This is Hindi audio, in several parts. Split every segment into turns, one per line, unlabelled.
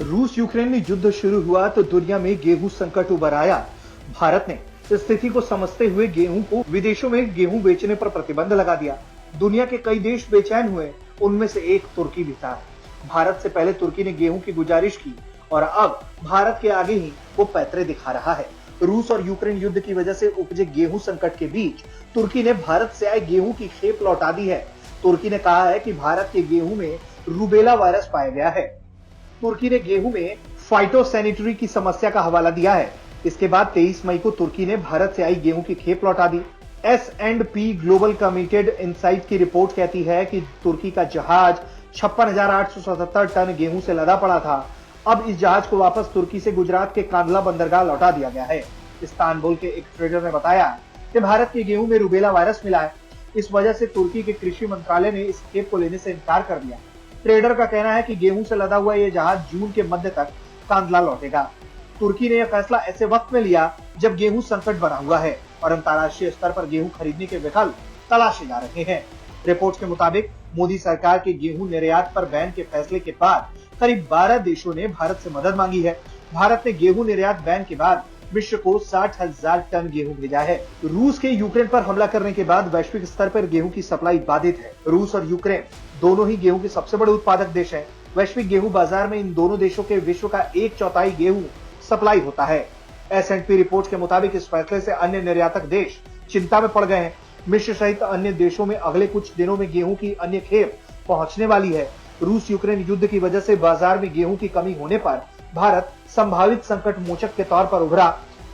रूस यूक्रेन में युद्ध शुरू हुआ तो दुनिया में गेहूं संकट उभर आया। भारत ने इस स्थिति को समझते हुए गेहूं को विदेशों में गेहूं बेचने पर प्रतिबंध लगा दिया। दुनिया के कई देश बेचैन हुए, उनमें से एक तुर्की भी था। भारत से पहले तुर्की ने गेहूं की गुजारिश की और अब भारत के आगे ही वो पैतरे दिखा रहा है। रूस और यूक्रेन युद्ध की वजह से उपजे गेहूं संकट के बीच तुर्की ने भारत से आए गेहूं की खेप लौटा दी है। तुर्की ने कहा है कि भारत के गेहूं में रूबेला वायरस पाया गया है। तुर्की ने गेहूं में फाइटोसैनिटरी की समस्या का हवाला दिया है। इसके बाद 23 मई को तुर्की ने भारत से आई गेहूं की खेप लौटा दी। S&P ग्लोबल कमिटेड इनसाइट की रिपोर्ट कहती है कि तुर्की का जहाज 56,877 टन गेहूं से लदा पड़ा था। अब इस जहाज को वापस तुर्की से गुजरात के कांडला बंदरगाह लौटा दिया गया है। इस्तांबुल के एक ट्रेडर ने बताया कि भारत के गेहूं में रूबेला वायरस मिला है। इस वजह से तुर्की के कृषि मंत्रालय ने इस खेप को लेने से इनकार कर दिया। ट्रेडर का कहना है कि गेहूं से लदा हुआ यह जहाज जून के मध्य तक कांडला लौटेगा। तुर्की ने यह फैसला ऐसे वक्त में लिया जब गेहूं संकट बना हुआ है और अंतर्राष्ट्रीय स्तर पर गेहूं खरीदने के विकल्प तलाशे जा रहे हैं। रिपोर्ट के मुताबिक मोदी सरकार के गेहूं निर्यात पर बैन के फैसले के बाद करीब 12 देशों ने भारत से मदद मांगी है। भारत ने गेहूं निर्यात बैन के बाद विश्व को 60,000 टन गेहूं भेजा है। रूस के यूक्रेन पर हमला करने के बाद वैश्विक स्तर पर गेहूं की सप्लाई बाधित है। रूस और यूक्रेन दोनों ही गेहूं के सबसे बड़े उत्पादक देश हैं। वैश्विक गेहूं बाजार में इन दोनों देशों के विश्व का 1/4 गेहूं सप्लाई होता है। S&P रिपोर्ट के मुताबिक इस फैसले से अन्य निर्यातक देश चिंता में पड़ गए हैं। मिस्र सहित अन्य देशों में अगले कुछ दिनों में गेहूं की अन्य खेप पहुंचने वाली है। रूस यूक्रेन युद्ध की वजह से बाजार में गेहूं की कमी होने पर भारत संभावित संकट मोचक के तौर पर उभरा।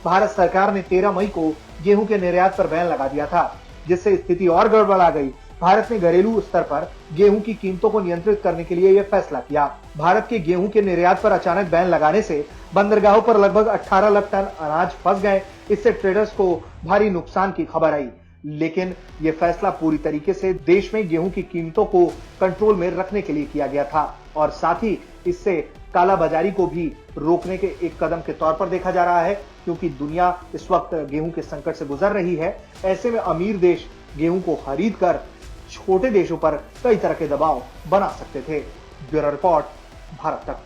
भारत सरकार ने 13 मई को गेहूं के निर्यात पर बैन लगा दिया था, जिससे स्थिति और गड़बड़ा गई। भारत ने घरेलू स्तर पर गेहूं की कीमतों को नियंत्रित करने के लिए यह फैसला किया। भारत के गेहूं के निर्यात पर अचानक बैन लगाने से बंदरगाहों पर लगभग 18 लाख टन अनाज फंस गए। इससे ट्रेडर्स को भारी नुकसान की खबर आई, लेकिन यह फैसला पूरी तरीके से देश में गेहूं की कीमतों को कंट्रोल में रखने के लिए किया गया था और साथ ही इससे कालाबाजारी को भी रोकने के एक कदम के तौर पर देखा जा रहा है, क्योंकि दुनिया इस वक्त गेहूं के संकट से गुजर रही है। ऐसे में अमीर देश गेहूं को खरीद कर छोटे देशों पर कई तरह के दबाव बना सकते थे। ब्यूरो रिपोर्ट, भारत तक।